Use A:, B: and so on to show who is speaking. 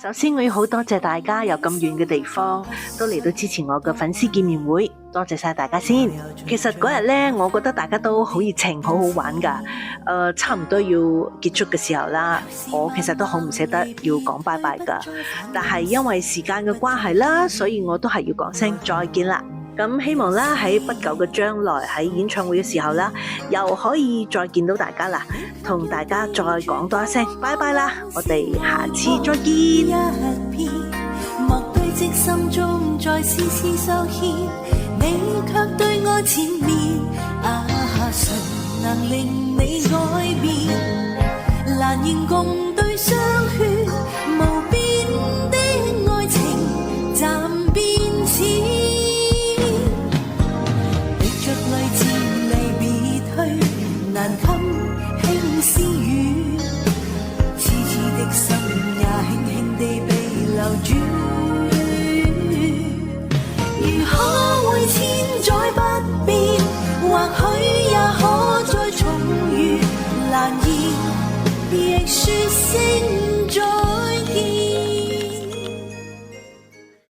A: 首先我要好多謝大家由咁遠嘅地方都嚟到支持我嘅粉絲見面會，多謝晒大家先。其實嗰日呢，我覺得大家都好熱情，好好玩㗎。差唔多要結束嘅時候啦，我其實都好唔捨得要講拜拜㗎，但係因為時間嘅關係啦，所以我都係要講聲再見啦。咁希望啦喺不久嘅將來喺演唱會嘅時候啦，又可以再見到大家啦，同大家再講多一聲拜拜啦，我哋下次再見。
B: 一片莫堆積心中再絲絲修牽，你卻對我纏綿，啊誰能令你改變？難言共對相勸，無邊的愛情暫變淺。難堪輕私語，痴痴的心也輕輕地被留住。如可會千載不變，或許也可再重遇，難言亦說聲再